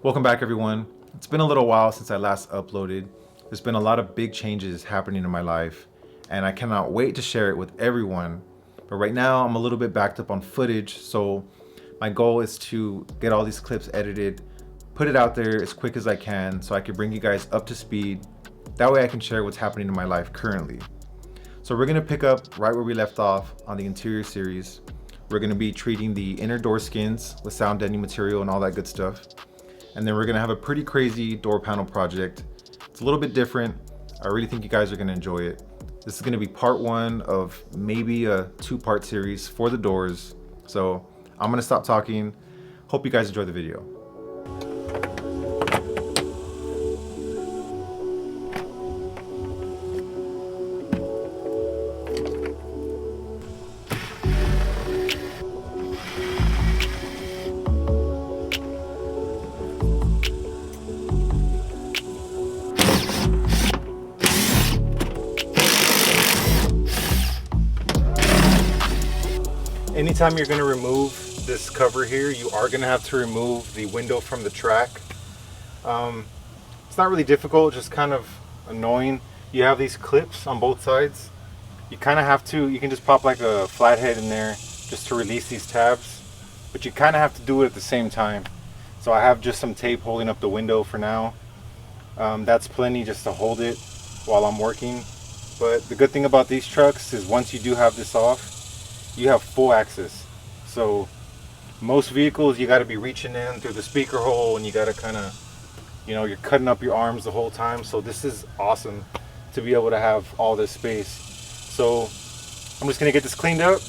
Welcome back, everyone. It's been a little while since I last uploaded. There's been a lot of big changes happening in my life, and I cannot wait to share it with everyone. But right now, I'm a little bit backed up on footage, so my goal is to get all these clips edited, put it out there as quick as I can so I can bring you guys up to speed. That way I can share what's happening in my life currently. So we're gonna pick up right where we left off on the interior series. We're gonna be treating the inner door skins with sound deadening material and all that good stuff. And then we're gonna have a pretty crazy door panel project. It's a little bit different. I really think you guys are gonna enjoy it. This is gonna be part one of maybe a 2-part series for the doors. So I'm gonna stop talking. Hope you guys enjoy the video. Anytime you're going to remove this cover here, you are going to have to remove the window from the track. It's not really difficult, just kind of annoying. You have these clips on both sides. You kind of have to, you can just pop like a flathead in there just to release these tabs, but you kind of have to do it at the same time. So I have just some tape holding up the window for now. That's plenty just to hold it while I'm working. But the good thing about these trucks is once you do have this off, you have full access. So most vehicles you got to be reaching in through the speaker hole, and you got to kind of, you know, you're cutting up your arms the whole time. So this is awesome to be able to have all this space. So I'm just gonna get this cleaned up,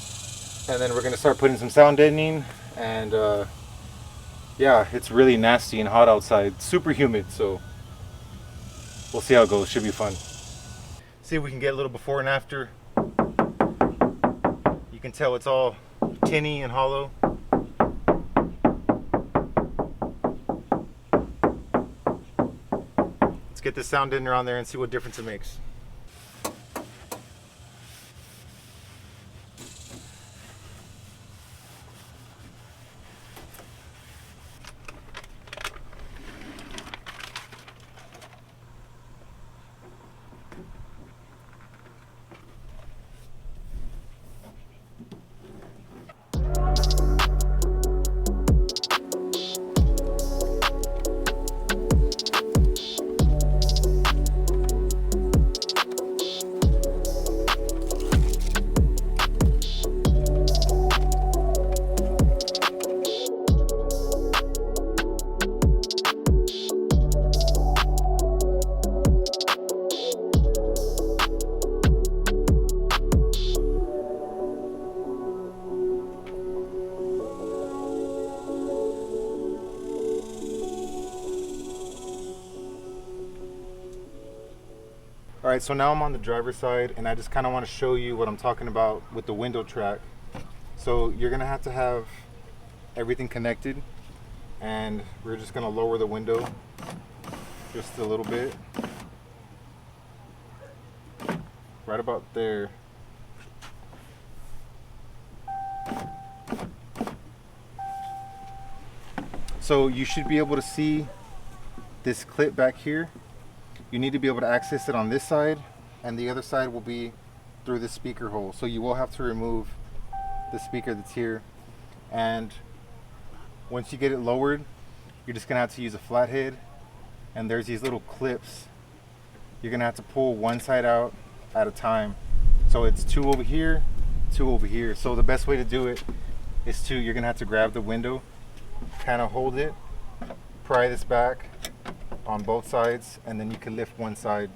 and then we're gonna start putting some sound deadening. And yeah, it's really nasty and hot outside, super humid, so we'll see how it goes. Should be fun. See if we can get a little before and after. You can tell it's all tinny and hollow. Let's get this sound deadener on there and see what difference it makes. Alright, so now I'm on the driver's side, and I just kind of want to show you what I'm talking about with the window track. So you're going to have everything connected, and we're just going to lower the window just a little bit. Right about there. So you should be able to see this clip back here. You need to be able to access it on this side, and the other side will be through the speaker hole. So you will have to remove the speaker that's here. And once you get it lowered, you're just gonna have to use a flathead, and there's these little clips. You're gonna have to pull one side out at a time. So it's 2 over here, 2 over here. So the best way to do it is you're gonna have to grab the window, kind of hold it, pry this back on both sides, and then you can lift one side.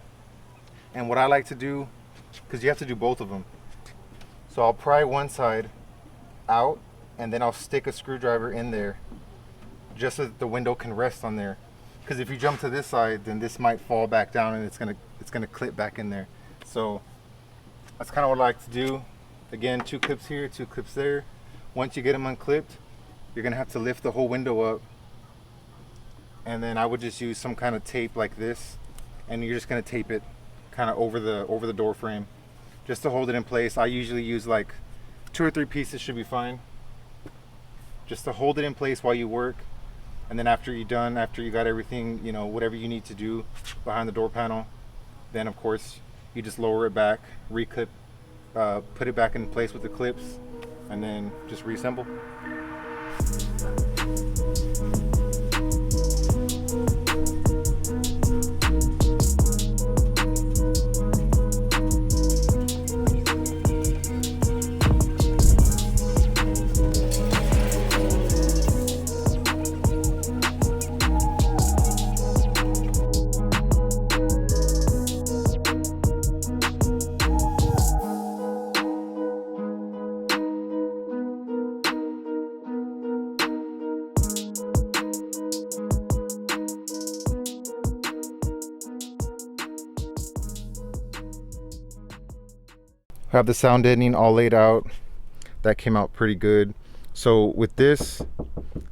And what I like to do, because you have to do both of them, so I'll pry one side out, and then I'll stick a screwdriver in there just so that the window can rest on there. Because if you jump to this side, then this might fall back down, and it's gonna clip back in there. So that's kind of what I like to do. Again, 2 clips here, 2 clips there. Once you get them unclipped, you're gonna have to lift the whole window up, and then I would just use some kind of tape like this, and you're just gonna tape it kind of over the door frame just to hold it in place. I usually use like 2 or 3 pieces, should be fine, just to hold it in place while you work. And then after you're done, after you got everything, you know, whatever you need to do behind the door panel, then of course you just lower it back, reclip, put it back in place with the clips, and then just reassemble. Have the sound deadening all laid out. That came out pretty good. So with this,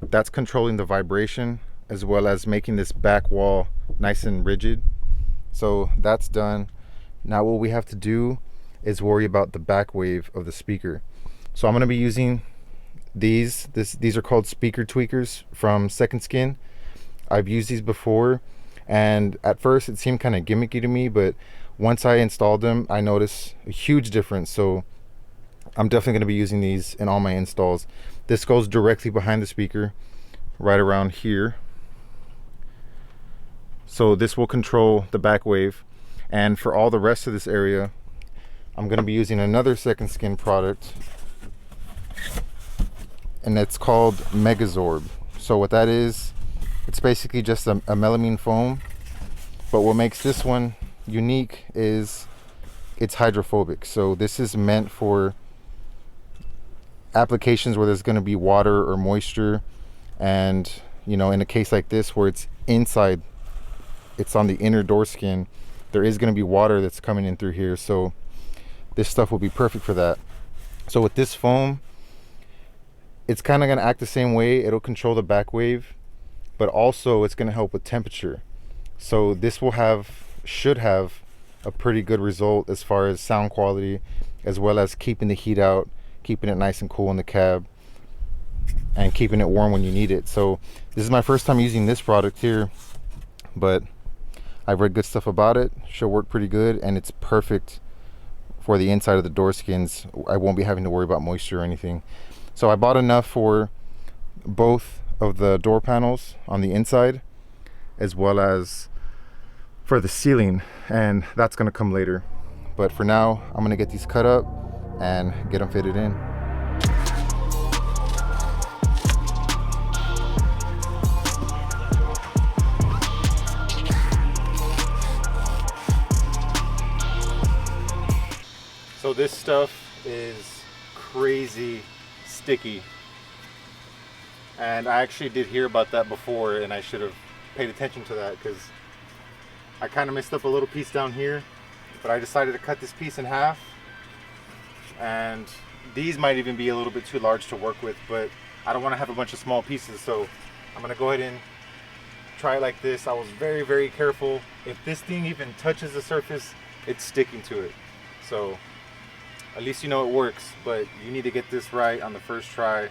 that's controlling the vibration as well as making this back wall nice and rigid. So that's done. Now what we have to do is worry about the back wave of the speaker. So I'm going to be using these are called speaker tweakers from Second Skin. I've used these before, and at first it seemed kind of gimmicky to me, but once I installed them, I noticed a huge difference. So I'm definitely going to be using these in all my installs. This goes directly behind the speaker, right around here. So this will control the back wave. And for all the rest of this area, I'm going to be using another Second Skin product, and it's called Zorbe. So what that is, it's basically just a melamine foam, but what makes this one unique is it's hydrophobic. So this is meant for applications where there's going to be water or moisture, and you know, in a case like this where it's inside, it's on the inner door skin, there is going to be water that's coming in through here, so this stuff will be perfect for that. So with this foam, it's kind of going to act the same way. It'll control the back wave, but also it's going to help with temperature. So this should have a pretty good result as far as sound quality, as well as keeping the heat out, keeping it nice and cool in the cab, and keeping it warm when you need it. So this is my first time using this product here, but I've read good stuff about it. Should work pretty good, and it's perfect for the inside of the door skins. I won't be having to worry about moisture or anything. So I bought enough for both of the door panels on the inside, as well as for the ceiling, and that's going to come later. But for now, I'm going to get these cut up and get them fitted in. So this stuff is crazy sticky, and I actually did hear about that before, and I should have paid attention to that, because I kind of messed up a little piece down here, but I decided to cut this piece in half, and these might even be a little bit too large to work with, but I don't want to have a bunch of small pieces, so I'm going to go ahead and try it like this. I was very, very careful. If this thing even touches the surface, it's sticking to it. So at least you know it works, but you need to get this right on the first try.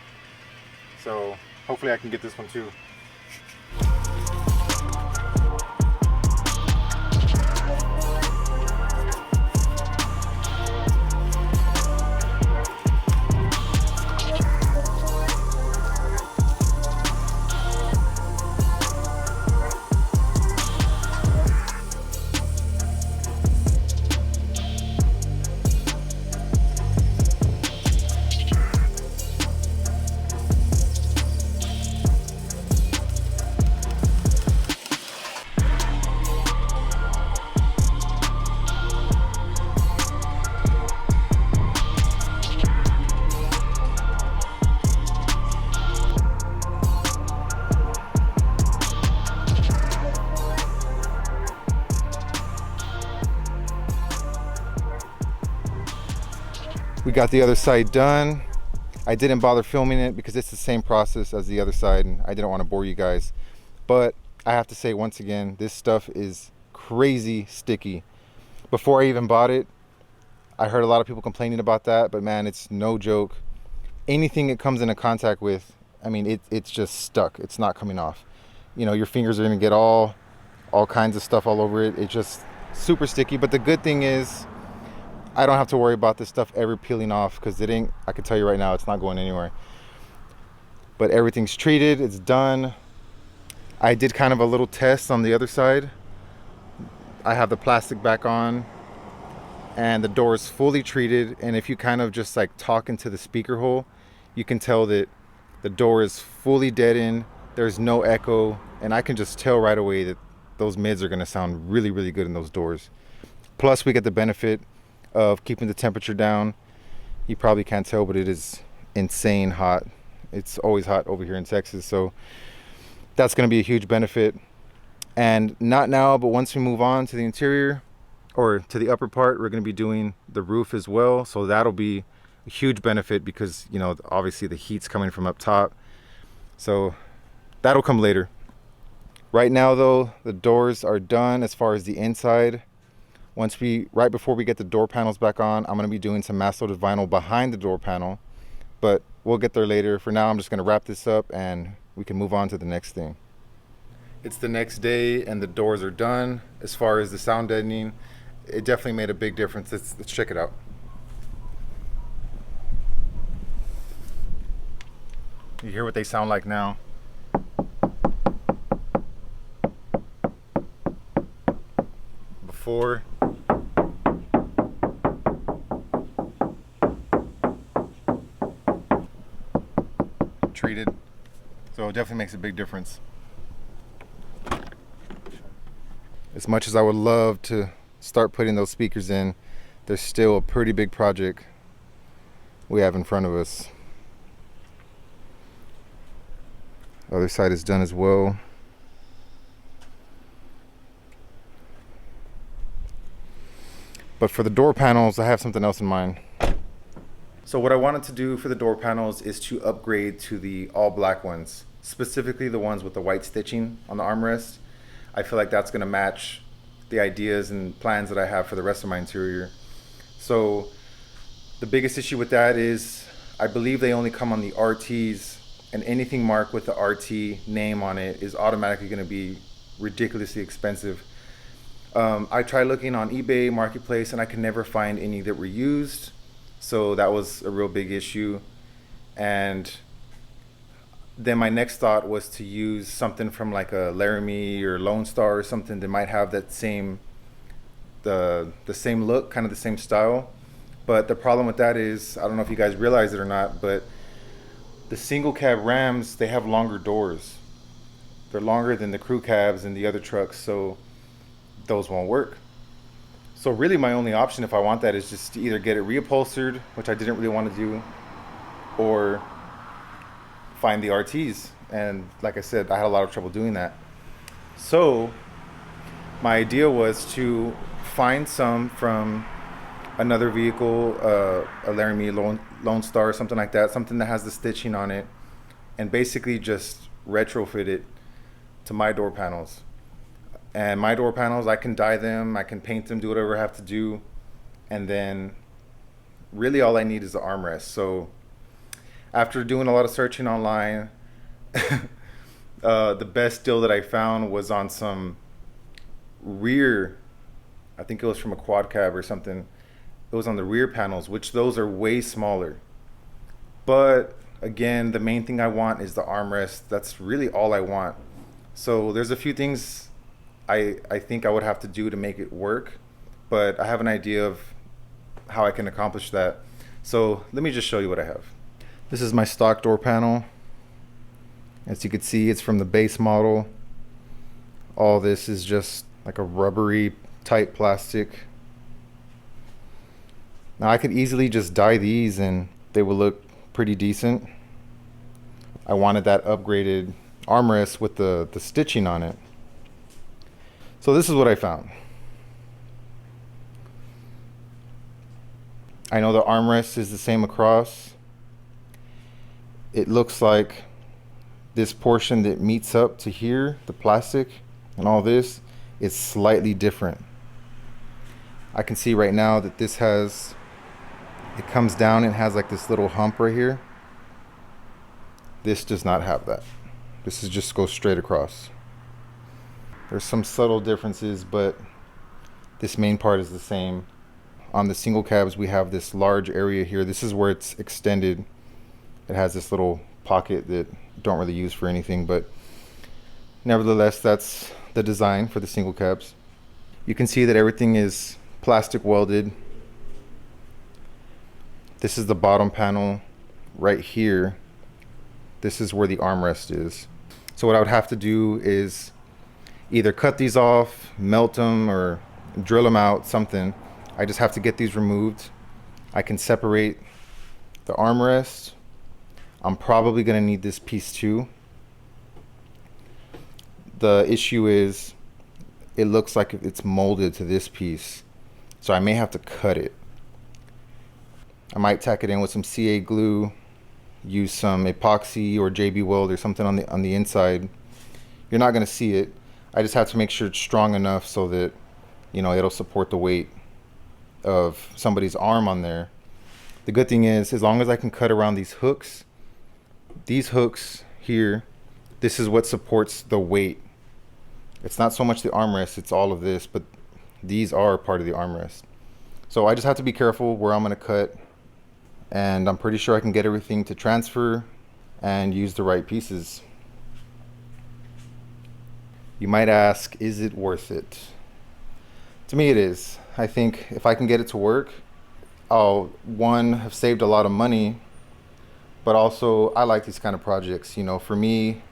So hopefully I can get this one too. We got the other side done. I didn't bother filming it because it's the same process as the other side, and I didn't want to bore you guys. But I have to say once again, this stuff is crazy sticky. Before I even bought it, I heard a lot of people complaining about that, but man, it's no joke. Anything it comes into contact with, I mean, it's just stuck. It's not coming off. you know, your fingers are gonna get all kinds of stuff all over it. It's just super sticky. But the good thing is I don't have to worry about this stuff ever peeling off, because it ain't, I can tell you right now, it's not going anywhere. But everything's treated, it's done. I did kind of a little test on the other side. I have the plastic back on and the door is fully treated, and if you kind of just like talk into the speaker hole, you can tell that the door is fully deadened. There's no echo, and I can just tell right away that those mids are going to sound really, really good in those doors. Plus we get the benefit of keeping the temperature down. You probably can't tell, but it is insane hot. It's always hot over here in Texas, so that's going to be a huge benefit. And not now, but once we move on to the interior, or to the upper part, we're going to be doing the roof as well. So that'll be a huge benefit, because, you know, obviously the heat's coming from up top. So that'll come later. Right now though, the doors are done as far as the inside. Right before we get the door panels back on, I'm going to be doing some mass loaded vinyl behind the door panel, but we'll get there later. For now, I'm just going to wrap this up and we can move on to the next thing. It's the next day and the doors are done. As far as the sound deadening, it definitely made a big difference. Let's check it out. You hear what they sound like now. Before, treated. So it definitely makes a big difference. As much as I would love to start putting those speakers in, there's still a pretty big project we have in front of us. Other side is done as well. But for the door panels, I have something else in mind. So what I wanted to do for the door panels is to upgrade to the all black ones, specifically the ones with the white stitching on the armrest. I feel like that's going to match the ideas and plans that I have for the rest of my interior. So the biggest issue with that is I believe they only come on the RTs, and anything marked with the RT name on it is automatically going to be ridiculously expensive. I tried looking on eBay Marketplace and I could never find any that were used, so that was a real big issue. And then my next thought was to use something from like a Laramie or Lone Star or something that might have that same the same look, kind of the same style. But the problem with that is, I don't know if you guys realize it or not, but the single cab Rams, they have longer doors. They're longer than the crew cabs and the other trucks, so those won't work. So really my only option if I want that is just to either get it reupholstered, which I didn't really want to do, or find the RTs. And like I said, I had a lot of trouble doing that. So my idea was to find some from another vehicle, a Laramie Lone Star or something like that, something that has the stitching on it, and basically just retrofit it to my door panels. And my door panels, I can dye them, I can paint them, do whatever I have to do, and then really all I need is the armrest. So after doing a lot of searching online, the best deal that I found was on some rear, I think it was from a quad cab or something. It was on the rear panels, which those are way smaller. But again, the main thing I want is the armrest. That's really all I want. So there's a few things I think I would have to do to make it work, but I have an idea of how I can accomplish that. So let me just show you what I have. This is my stock door panel. As you can see, it's from the base model. All this is just like a rubbery tight plastic. Now I could easily just dye these and they will look pretty decent. I wanted that upgraded armrest with the stitching on it. So this is what I found. I know the armrest is the same across. It looks like this portion that meets up to here, the plastic and all this, is slightly different. I can see right now that this has, it comes down and has like this little hump right here. This does not have that. This is just goes straight across. There's some subtle differences, but this main part is the same. On the single cabs, we have this large area here. This is where it's extended. It has this little pocket that don't really use for anything, but nevertheless, that's the design for the single cabs. You can see that everything is plastic welded. This is the bottom panel right here. This is where the armrest is. So what I would have to do is either cut these off, melt them, or drill them out, something. I just have to get these removed. I can separate the armrest. I'm probably gonna need this piece too. The issue is it looks like it's molded to this piece, so I may have to cut it. I might tack it in with some CA glue, use some epoxy or JB Weld or something on the inside. You're not gonna see it. I just have to make sure it's strong enough so that, you know, it'll support the weight of somebody's arm on there. The good thing is, as long as I can cut around these hooks here, this is what supports the weight. It's not so much the armrest, it's all of this, but these are part of the armrest. So I just have to be careful where I'm gonna cut, and I'm pretty sure I can get everything to transfer and use the right pieces. You might ask, is it worth it? To me, it is. I think if I can get it to work, I'll, one, have saved a lot of money, but also I like these kind of projects. You know, for me,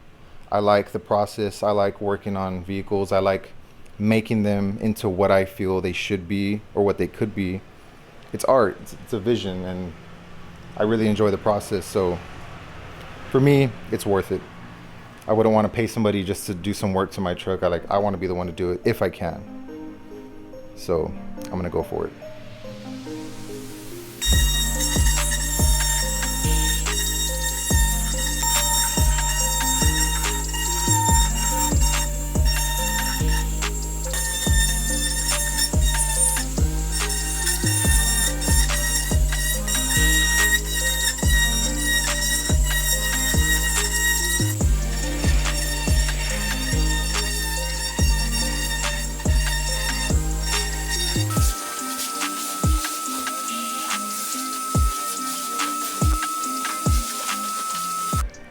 I like the process. I like working on vehicles. I like making them into what I feel they should be or what they could be. It's art, it's a vision, and I really enjoy the process. So for me, it's worth it. I wouldn't want to pay somebody just to do some work to my truck. I want to be the one to do it if I can. So I'm gonna go for it.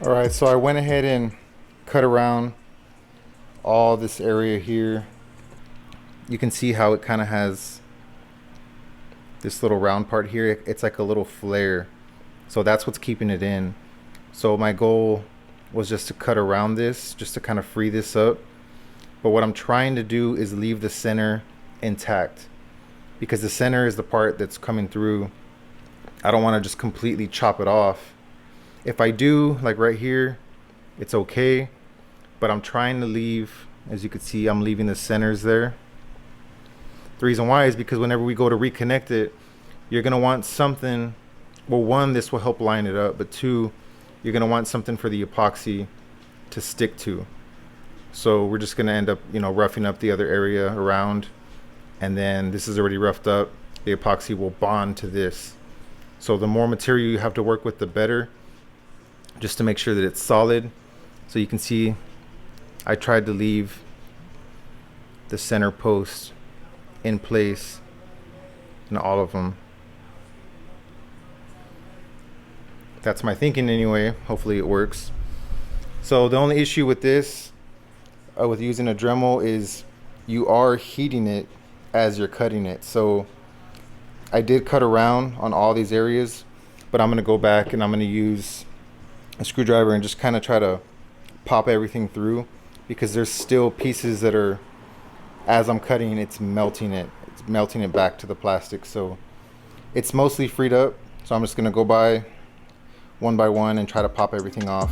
All right, so I went ahead and cut around all this area here. You can see how it kind of has this little round part here. It's like a little flare. So that's what's keeping it in. So my goal was just to cut around this, just to kind of free this up. But what I'm trying to do is leave the center intact, because the center is the part that's coming through. I don't want to just completely chop it off. If I do, like right here, it's okay, but I'm trying to leave, as you can see, I'm leaving the centers there. The reason why is because whenever we go to reconnect it, you're gonna want something, well, one, this will help line it up, but two, you're gonna want something for the epoxy to stick to. So we're just gonna end up, you know, roughing up the other area around, and then this is already roughed up. The epoxy will bond to this. So the more material you have to work with, the better, just to make sure that it's solid. So you can see I tried to leave the center post in place in all of them. That's my thinking anyway. Hopefully it works. So the only issue with this, with using a Dremel, is you are heating it as you're cutting it. So I did cut around on all these areas, but I'm gonna go back and I'm gonna use a screwdriver and just kind of try to pop everything through, because there's still pieces that are, as I'm cutting, it's melting it back to the plastic. So it's mostly freed up, so I'm just gonna go by one and try to pop everything off.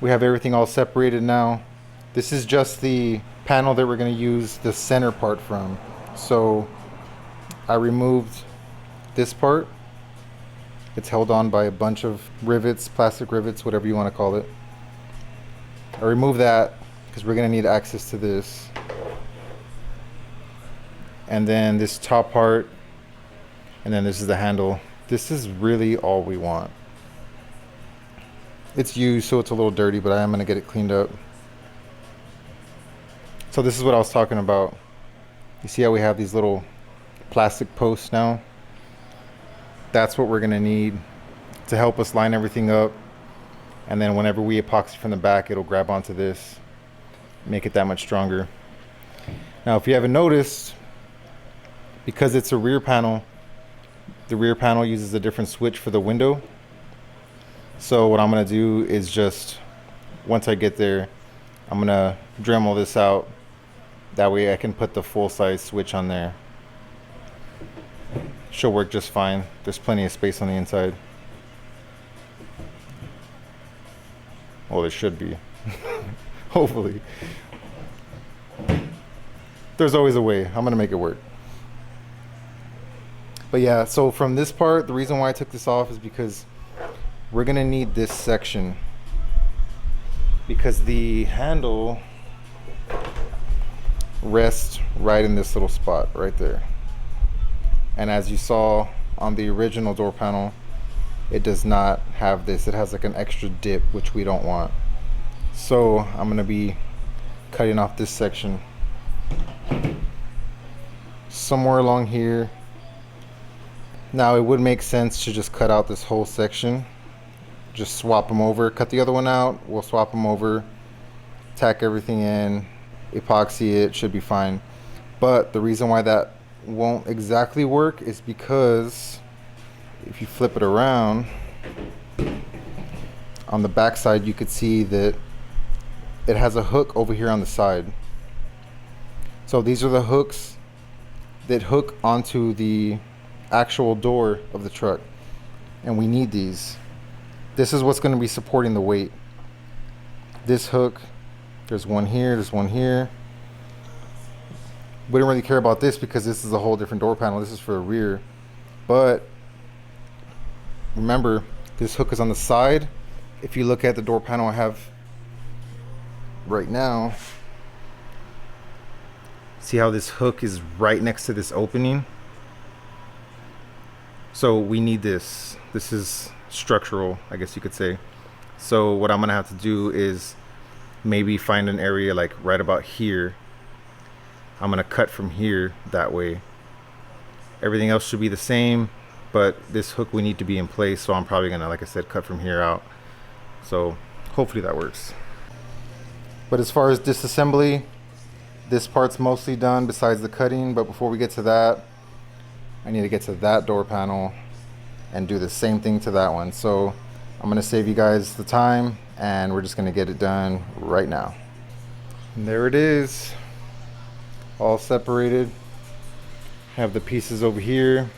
We have everything all separated now. This is just the panel that we're going to use the center part from. So I removed this part. It's held on by a bunch of rivets, plastic rivets, whatever you want to call it. I removed that because we're going to need access to this. and then this top part, and then this is the handle. This is really all we want. It's used, so it's a little dirty, but I am going to get it cleaned up. So this is what I was talking about. You see how we have these little plastic posts now? That's what we're going to need to help us line everything up. And then whenever we epoxy from the back, it'll grab onto this, make it that much stronger. Now, if you haven't noticed, because it's a rear panel, the rear panel uses a different switch for the window. So what I'm going to do is just, once I get there, I'm going to Dremel this out. That way I can put the full size switch on there. Should work just fine. There's plenty of space on the inside. Well, there should be. Hopefully. There's always a way. I'm going to make it work. But yeah, so from this part, the reason why I took this off is because we're going to need this section. Because the handle rests right in this little spot right there. And as you saw on the original door panel, it does not have this. It has like an extra dip, which we don't want. So I'm going to be cutting off this section somewhere along here. Now it would make sense to just cut out this whole section, just swap them over, cut the other one out, we'll swap them over, tack everything in, epoxy it, should be fine. But the reason why that won't exactly work is because if you flip it around, on the back side you could see that it has a hook over here on the side. So these are the hooks that hook onto the actual door of the truck, and we need these. This is what's going to be supporting the weight. This hook, there's one here, there's one here. We don't really care about this because this is a whole different door panel. This is for a rear. But remember, this hook is on the side. If you look at the door panel I have right now, see how this hook is right next to this opening? So we need this. This is structural, I guess you could say. So what I'm gonna have to do is maybe find an area like right about here. I'm gonna cut from here that way. Everything else should be the same, but this hook we need to be in place, so I'm probably gonna, like I said, cut from here out. So hopefully that works. But as far as disassembly, this part's mostly done besides the cutting. But before we get to that, I need to get to that door panel and do the same thing to that one. So I'm gonna save you guys the time and we're just gonna get it done right now. And there it is, all separated. Have the pieces over here.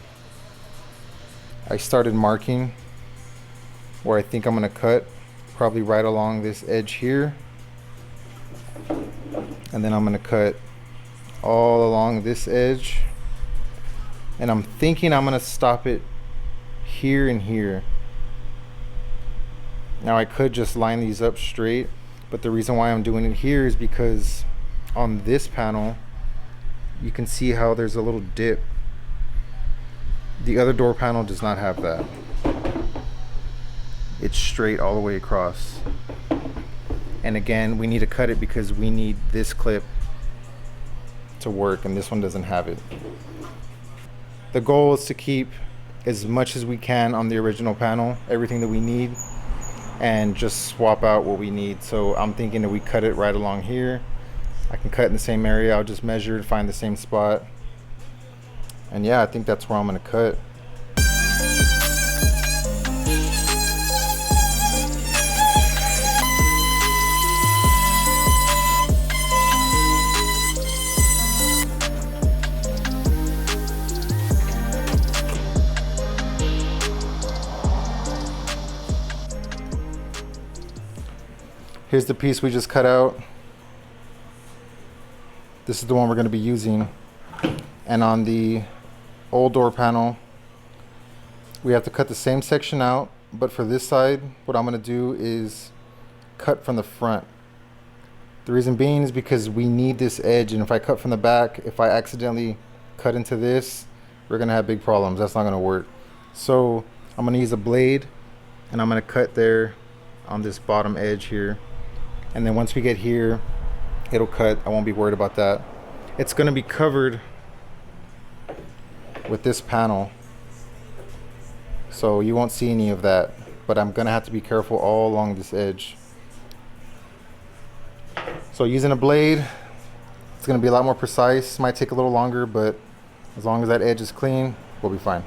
I started marking where I think I'm gonna cut, probably right along this edge here. And then I'm gonna cut all along this edge. And I'm thinking I'm gonna stop it here and here. Now I could just line these up straight, but the reason why I'm doing it here is because on this panel, you can see how there's a little dip. The other door panel does not have that. It's straight all the way across. And again, we need to cut it because we need this clip to work, and this one doesn't have it. The goal is to keep as much as we can on the original panel, everything that we need, and just swap out what we need. So I'm thinking that we cut it right along here. I can cut in the same area. I'll just measure and find the same spot. And yeah, I think that's where I'm gonna cut. Here's the piece we just cut out. This is the one we're going to be using. And on the old door panel, we have to cut the same section out, but for this side, what I'm going to do is cut from the front. The reason being is because we need this edge, and if I cut from the back, if I accidentally cut into this, we're gonna have big problems. That's not gonna work. So I'm gonna use a blade and I'm gonna cut there on this bottom edge here. And then once we get here, it'll cut. I won't be worried about that. It's gonna be covered with this panel, so you won't see any of that, but I'm gonna have to be careful all along this edge. So using a blade, it's gonna be a lot more precise. Might take a little longer, but as long as that edge is clean, we'll be fine.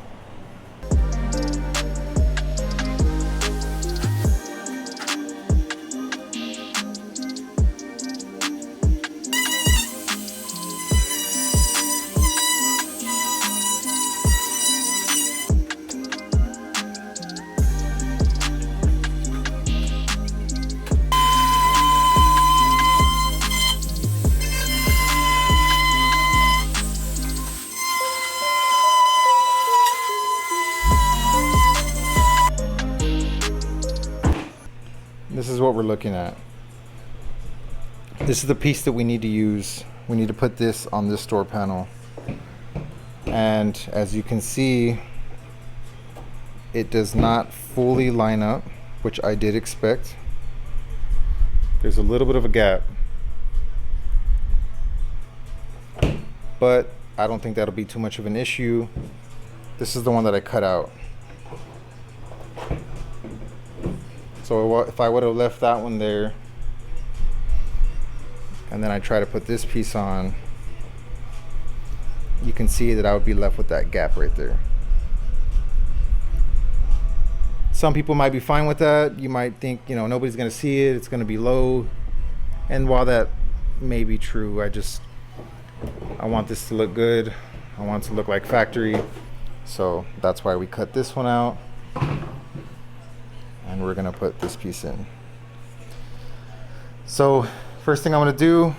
This is what we're looking at. This is the piece that we need to use. We need to put this on this door panel. And as you can see, it does not fully line up, which I did expect. There's a little bit of a gap, but I don't think that'll be too much of an issue. This is the one that I cut out. So if I would have left that one there, and then I try to put this piece on, you can see that I would be left with that gap right there. Some people might be fine with that. You might think, you know, nobody's gonna see it, it's gonna be low. And while that may be true, I want this to look good. I want it to look like factory. So that's why we cut this one out. And we're gonna put this piece in. So first thing I'm gonna do,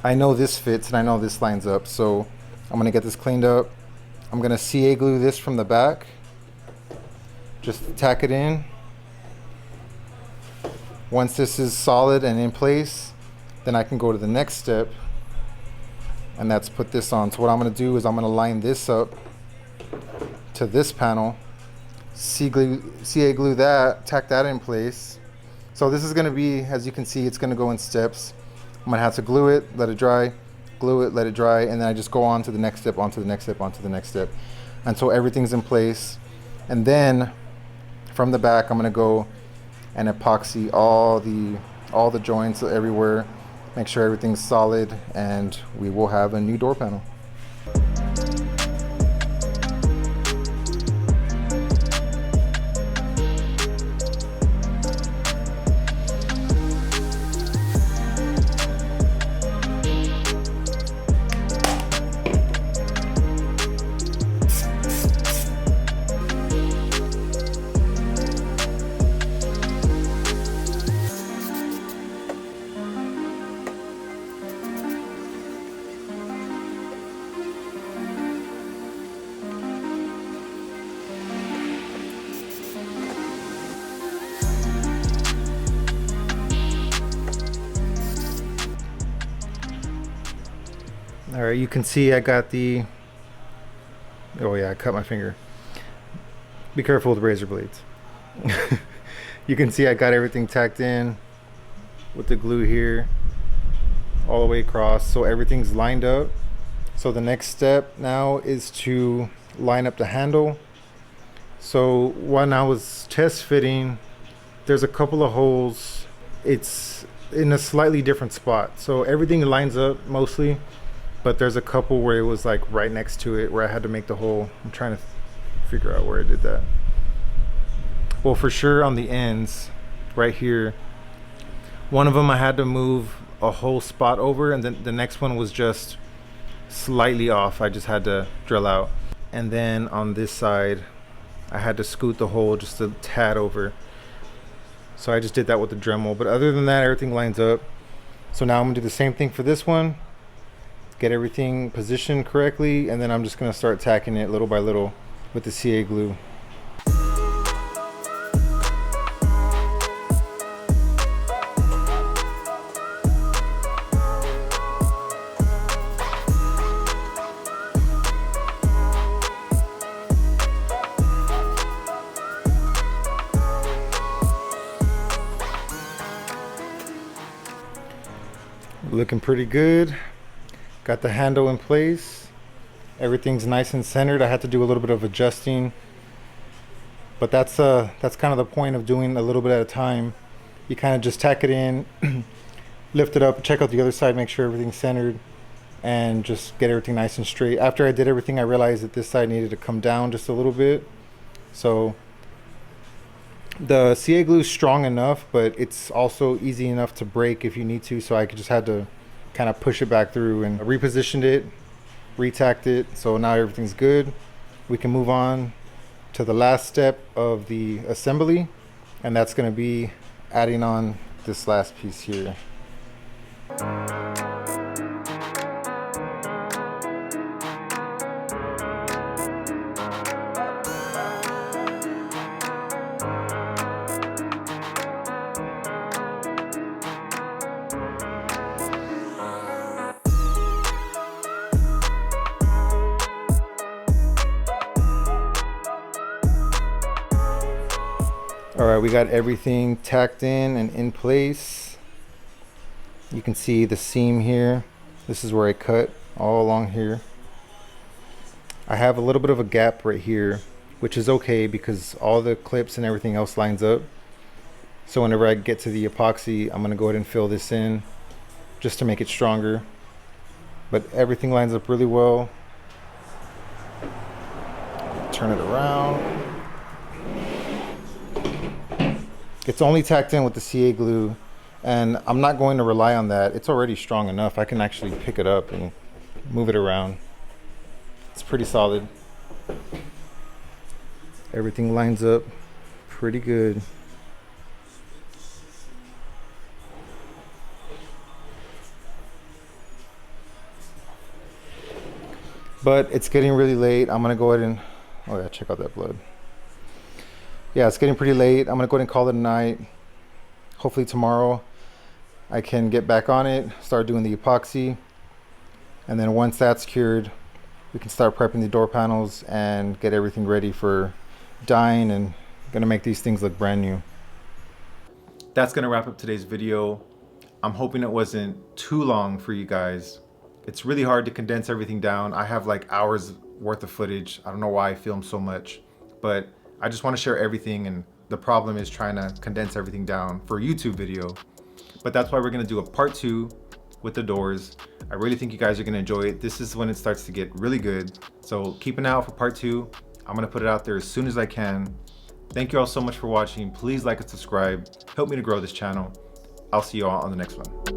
I know this fits and I know this lines up, so I'm gonna get this cleaned up. I'm gonna CA glue this from the back. Just tack it in. Once this is solid and in place, then I can go to the next step, and that's put this on. So what I'm gonna do is I'm gonna line this up to this panel, CA glue that, tack that in place. So this is gonna be, as you can see, it's gonna go in steps. I'm gonna have to glue it, let it dry, glue it, let it dry, and then I just go on to the next step, onto the next step, onto the next step, until everything's in place. And then from the back, I'm gonna go and epoxy all the joints everywhere, make sure everything's solid, and we will have a new door panel. All right, you can see I got the, oh yeah, I cut my finger. Be careful with razor blades. You can see I got everything tacked in with the glue here all the way across, so everything's lined up. So the next step now is to line up the handle. So when I was test fitting, there's a couple of holes. It's in a slightly different spot, so everything lines up mostly, but there's a couple where it was like right next to it where I had to make the hole. I'm trying to figure out where I did that. Well, for sure on the ends right here, one of them I had to move a whole spot over, and then the next one was just slightly off. I just had to drill out. And then on this side I had to scoot the hole just a tad over, so I just did that with the Dremel. But other than that, everything lines up. So now I'm gonna do the same thing for this one, get everything positioned correctly, and then I'm just gonna start tacking it little by little with the CA glue. Looking pretty good. Got the handle in place. Everything's nice and centered. I had to do a little bit of adjusting, but that's kind of the point of doing a little bit at a time. You kind of just tack it in, lift it up, check out the other side, make sure everything's centered, and just get everything nice and straight. After I did everything, I realized that this side needed to come down just a little bit. So the CA glue is strong enough, but it's also easy enough to break if you need to. So I just had to kind of push it back through and repositioned it, retacked it. So now everything's good. We can move on to the last step of the assembly, and that's going to be adding on this last piece here. All right, we got everything tacked in and in place. You can see the seam here. This is where I cut all along here. I have a little bit of a gap right here, which is okay because all the clips and everything else lines up. So whenever I get to the epoxy, I'm gonna go ahead and fill this in just to make it stronger. But everything lines up really well. Turn it around. It's only tacked in with the CA glue, and I'm not going to rely on that. It's already strong enough. I can actually pick it up and move it around. It's pretty solid. Everything lines up pretty good. But it's getting really late. I'm gonna go ahead and, oh yeah, check out that blood. Yeah, it's getting pretty late. I'm gonna go ahead and call it a night. Hopefully tomorrow I can get back on it, start doing the epoxy. And then once that's cured, we can start prepping the door panels and get everything ready for dyeing, and gonna make these things look brand new. That's gonna wrap up today's video. I'm hoping it wasn't too long for you guys. It's really hard to condense everything down. I have like hours worth of footage. I don't know why I film so much, but I just want to share everything, and the problem is trying to condense everything down for a YouTube video. But that's why we're going to do a part 2 with the doors. I really think you guys are going to enjoy it. This is when it starts to get really good. So keep an eye out for part 2. I'm going to put it out there as soon as I can. Thank you all so much for watching. Please like and subscribe. Help me to grow this channel. I'll see you all on the next one.